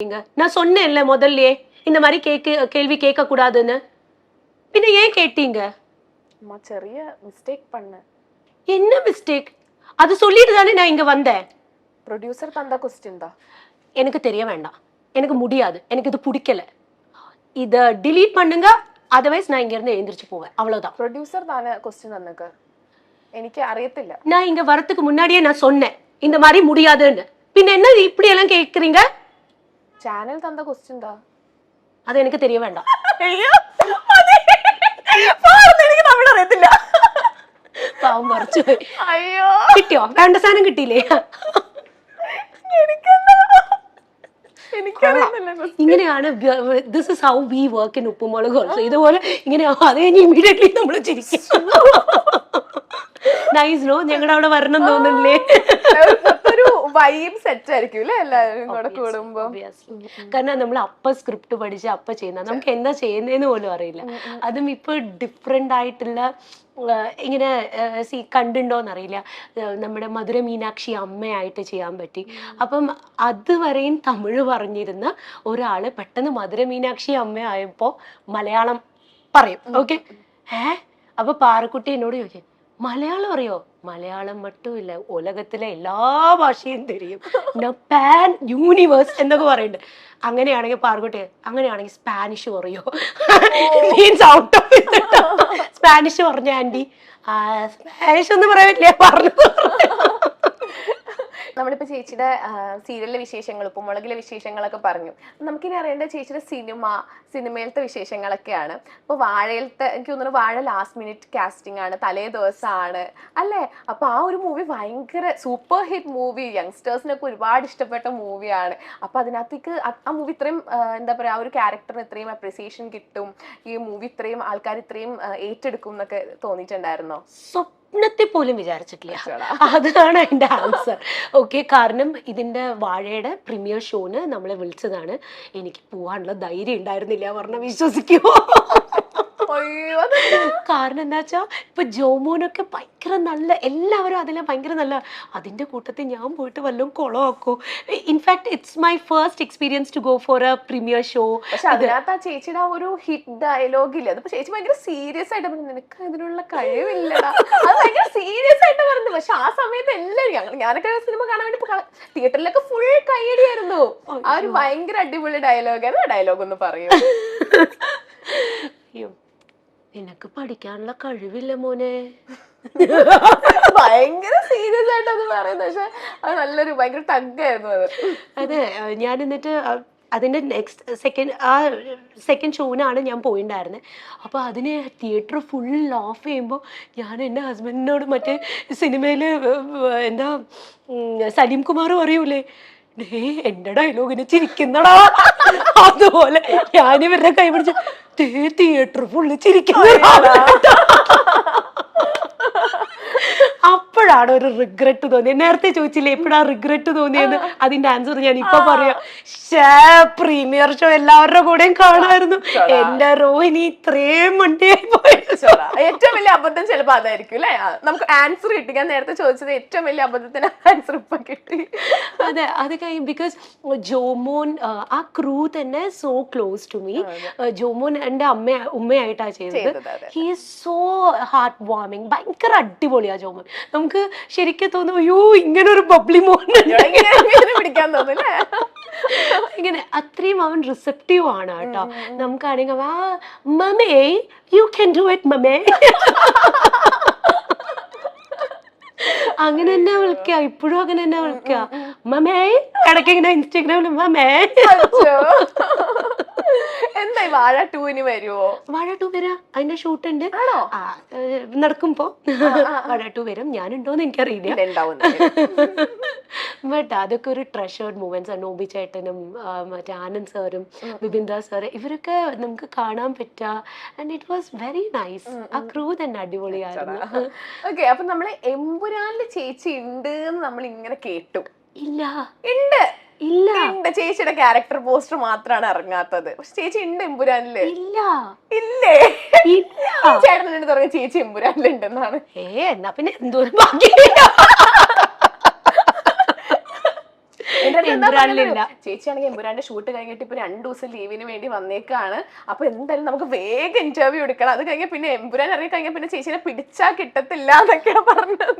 நான் சொன்னேன்ல முதல்லயே இந்த மாதிரி கேள்வி கேட்க கூடாதுன்னு. பின்ன ஏன் கேட்டீங்க? அம்மா ചെറിയ மிஸ்டேக் பண்ணேன். என்ன மிஸ்டேக்? அது சொல்லிட்டு தானே நான் இங்க வந்தேன். ப்ரொடியூசர் தந்த क्वेश्चन தான். எனக்கு தெரிய வேண்டாம். எனக்கு முடியாது. எனக்கு இது பிடிக்கல. இத delete பண்ணுங்க. otherwise நான் இங்க இருந்து எழுந்திருச்சு போவேன். அவ்வளவுதான். ப்ரொடியூசர் தான क्वेश्चन தந்தக்கு. எனக்கு அறியத்திല്ല. நான் இங்க வரதுக்கு முன்னாடியே நான் சொன்னேன். இந்த மாதிரி முடியாதுன்னு. பின்ன என்ன இப்படி எல்லாம் கேக்குறீங்க? சேனல் தந்த क्वेश्चन தான். அது எனக்கு தெரிய வேண்டாம். ஐயோ. பாருங்க എനിക്ക് തമിഴ് അറിയത്തില്ല. പാവം മറച്ചു. അയ്യോ. കിട്ടിയോ? വേണ്ട സാധനം കിട്ടിയില്ലേ? ഇങ്ങനെയാണ് this is how we work in Uppumulak also. ഇതുപോലെ ഇങ്ങനെ അത് കഴിഞ്ഞ് ഇമ്മീഡിയറ്റ്ലി നമ്മൾ ചിരിക്കും. നൈസ് നോ, ഞങ്ങളുടെ അവിടെ വരണം തോന്നുന്നില്ലേ? ഒരു വൈബ് സെറ്റ് ആയിരിക്കും അല്ലേ എല്ലാവരും കൂടെ കൂടുമ്പോ. കാരണം നമ്മൾ അപ്പ സ്ക്രിപ്റ്റ് പഠിച്ച് അപ്പ ചെയ്യുന്ന നമുക്ക് എന്താ ചെയ്യുന്നതെന്ന് പോലും അറിയില്ല. അതും ഇപ്പൊ ഡിഫറെന്റ് ആയിട്ടുള്ള ഇങ്ങനെ കണ്ടുണ്ടോന്നറിയില്ല. നമ്മുടെ മധുര മീനാക്ഷി അമ്മയായിട്ട് ചെയ്യാൻ പറ്റി. അപ്പം അതുവരെയും തമിഴ് പറഞ്ഞിരുന്ന ഒരാള് പെട്ടെന്ന് മധുര മീനാക്ഷി അമ്മയായപ്പോ മലയാളം പറയും. ഓക്കെ, അപ്പൊ പാറക്കുട്ടി എന്നോട് ചോദിക്കും, മലയാളം അറിയോ? മലയാളം മറ്റുമില്ല, ഉലകത്തിലെ എല്ലാ ഭാഷയും തെരിയും, പാൻ യൂണിവേഴ്സ് എന്നൊക്കെ പറയുന്നുണ്ട്. അങ്ങനെയാണെങ്കിൽ പാർക്കുട്ടി അങ്ങനെയാണെങ്കിൽ സ്പാനിഷ് പറയോ? മീൻസ് ഔട്ട് ഓഫ് സ്പാനിഷ് പറഞ്ഞ ആന്റി സ്പാനിഷ് ഒന്നും പറയാൻ പറ്റില്ല, പറഞ്ഞു. നമ്മളിപ്പോ ചേച്ചിയുടെ സീരിയലിലെ വിശേഷങ്ങൾ, ഉപ്പുമുളകിലെ വിശേഷങ്ങളൊക്കെ പറഞ്ഞു. നമുക്കിനി അറിയേണ്ട ചേച്ചിയുടെ സിനിമയിലത്തെ വിശേഷങ്ങളൊക്കെയാണ്. ഇപ്പൊ വാഴയിലത്തെ എനിക്ക് തോന്നുന്നു വാഴ ലാസ്റ്റ് മിനിറ്റ് കാസ്റ്റിംഗ് ആണ്, തലേ ദിവസമാണ് അല്ലേ? അപ്പൊ ആ ഒരു മൂവി ഭയങ്കര സൂപ്പർ ഹിറ്റ് മൂവി, യങ്സ്റ്റേഴ്സിനൊക്കെ ഒരുപാട് ഇഷ്ടപ്പെട്ട മൂവിയാണ്. അപ്പൊ അതിനകത്തേക്ക് ആ മൂവി ഇത്രയും എന്താ പറയാ, ആ ഒരു ക്യാരക്ടറിന് ഇത്രയും അപ്രിസിയേഷൻ കിട്ടും, ഈ മൂവി ഇത്രയും ആൾക്കാർ ഇത്രയും ഏറ്റെടുക്കും എന്നൊക്കെ തോന്നിയിട്ടുണ്ടായിരുന്നോ? സ്വപ്നത്തെ പോലും വിചാരിച്ചിട്ടില്ല. അതാണ് അതിന്റെ ആൻസർ. ഓക്കെ, കാരണം ഇതിന്റെ വാഴയുടെ പ്രീമിയർ ഷോന് നമ്മളെ വിളിച്ചതാണ്. എനിക്ക് പോവാനുള്ള ധൈര്യം ഉണ്ടായിരുന്നില്ല പറഞ്ഞ വിശ്വസിക്കുമോ? കാരണം എന്താ വെച്ചാ ഇപ്പൊ ജോമോനൊക്കെ ഭയങ്കര നല്ല, എല്ലാവരും അതിലെ ഭയങ്കര നല്ല. അതിന്റെ കൂട്ടത്തിൽ ഞാൻ പോയിട്ട് വല്ലതും കുളമാക്കോ? In fact it's my first experience to go for a premiere show. പക്ഷെ അതിനകത്ത് ആ ചേച്ചിയുടെ ഒരു ഹിറ്റ് ഡയലോഗ് ഇല്ല, അതിപ്പോ ചേച്ചി ഭയങ്കര സീരിയസ് ആയിട്ട് പറഞ്ഞു, നിനക്ക് അതിനുള്ള കഴിവില്ലടാ, അത് ഭയങ്കര സീരിയസ് ആയിട്ട് പറഞ്ഞു. പക്ഷെ ആ സമയത്ത് എല്ലാവരും, ഞാനൊക്കെ സിനിമ കാണാൻ വേണ്ടി തിയേറ്ററിലൊക്കെ ഫുൾ കയ്യടിയായിരുന്നു. ആ ഒരു ഭയങ്കര അടിപൊളി ഡയലോഗായിരുന്നു. ആ ഡയലോഗ് ഒന്ന് പറയൂ. അയ്യോ, നിനക്ക് പഠിക്കാനുള്ള കഴിവില്ല മോനെ. ഭയങ്കര സീരിയസ് ആയിട്ട് അത് പറയുന്നത്. പക്ഷെ അത് നല്ലൊരു ഭയങ്കര തഗ്ഗായിരുന്നു അത്. അതെ, ഞാൻ എന്നിട്ട് അതിന്റെ സെക്കൻഡ് ഷോനാണ് ഞാൻ പോയിണ്ടായിരുന്നത്. അപ്പോൾ അതിന് തിയേറ്റർ ഫുൾ ഓഫ് ചെയ്യുമ്പോൾ ഞാൻ എൻ്റെ ഹസ്ബൻഡിനോട് മറ്റേ സിനിമയില് എന്താ സലീം കുമാർ പറയൂലേ, എന്റെ ഡയലോഗിന് ചിരിക്കുന്നടാ, അതുപോലെ ഞാനിവരുടെ കൈ പിടിച്ച് തിയേറ്റർ ഫുള്ള് ചിരിക്കുന്ന. അപ്പോഴാണ് ഒരു റിഗ്രറ്റ് തോന്നിയത്. നേരത്തെ ചോദിച്ചില്ലേ എപ്പോഴാ റിഗ്രറ്റ് തോന്നിയെന്ന്, അതിന്റെ ആൻസർ ഞാൻ ഇപ്പൊ പറയാം. പ്രീമിയർ ഷോ എല്ലാവരുടെ കൂടെയും കാണാമായിരുന്നു. എന്റെ റോഹിനി ഇത്രയും മണ്ടിയായി പോയത്. ഏറ്റവും വലിയ അബദ്ധം ചിലപ്പോ അതായിരിക്കും അല്ലെ? നമുക്ക് ആൻസർ കിട്ടി. ഞാൻ നേരത്തെ ചോദിച്ചത് ഏറ്റവും വലിയ അബദ്ധത്തിന് ആൻസർ ഇപ്പൊ കിട്ടി. അതെ, അത് കഴിഞ്ഞു. ബിക്കോസ് ജോമോൻ ആ ക്രൂ തന്നെ so close to me. Jomon എന്റെ ഉമ്മയായിട്ടാ ചെയ്തത്. He is so heart warming. ഭയങ്കര അടിപൊളിയാ ജോമോൻ. നമുക്ക് ശരിക്കും തോന്നും, അയ്യോ ഇങ്ങനെ ഒരു ബബ്ലി മോൻ പിടിക്കാൻ തോന്നുന്നു. ഇങ്ങനെ അത്രയും അവൻ റിസെപ്റ്റീവ് ആണ് കേട്ടോ. നമുക്കാണെങ്കിൽ മമേ യു ക്യാൻ ഡു ഇറ്റ് മമേ, അങ്ങനെ തന്നെ വിളിക്കുക. ഇപ്പോഴും അങ്ങനെ തന്നെ വിളിക്കുക, മമേ. ഇടയ്ക്ക് ഇങ്ങനെ ഇൻസ്റ്റാഗ്രാമിൽ മമേ. എന്തായി വാഴ 2 വരുമോ? വാഴ 2 വരാ, അതിന്റെ ഷൂട്ട് ഉണ്ട്. നടക്കുമ്പോ വാഴ 2 വരും. ഞാനുണ്ടോന്ന് എനിക്കറിയില്ല, ബട്ട് അതൊക്കെ ഒരു ട്രഷേർഡ് മൂമെന്റ്സ് ആണ്. നോബി ചേട്ടനും മറ്റേ ആനന്ദ് സാറും ബിബിന്ദ്ര സാറ് ഇവരൊക്കെ നമുക്ക് കാണാൻ പറ്റുക. And it was very nice. ആ ക്രൂ തന്നെ അടിപൊളിയായിരുന്നു. ഓക്കെ, അപ്പൊ നമ്മള് എമ്പുരാനില് ചേച്ചി ഉണ്ട് എന്ന് നമ്മൾ ഇങ്ങനെ കേട്ടു. ഇല്ല, ഉണ്ട് ഇല്ല, ചേച്ചിയുടെ ക്യാരക്ടർ പോസ്റ്റർ മാത്രമാണ് ഇറങ്ങാത്തത്. പക്ഷെ ചേച്ചി ഉണ്ട് എമ്പുരാനില്. ഇല്ല, ഇല്ലേ? ചേട്ടനോട് പറഞ്ഞ ചേച്ചി എമ്പുരാനിലുണ്ടെന്നാണ്. എന്നാ പിന്നെ എന്തോരം ബാക്കി. എമ്പുരാനിലില്ല. ചേച്ചിയാണെങ്കിൽ എമ്പുരാന്റെ ഷൂട്ട് കഴിഞ്ഞിട്ട് ഇപ്പൊ 2 ദിവസം ലീവിന് വേണ്ടി വന്നേക്കാണ്. അപ്പൊ എന്തായാലും നമുക്ക് വേഗം ഇന്റർവ്യൂ എടുക്കണം. അത് കഴിഞ്ഞ പിന്നെ എമ്പുരാൻ ഇറങ്ങി കഴിഞ്ഞാൽ പിന്നെ ചേച്ചിനെ പിടിച്ചാ കിട്ടത്തില്ല എന്നൊക്കെയാണ് പറഞ്ഞത്.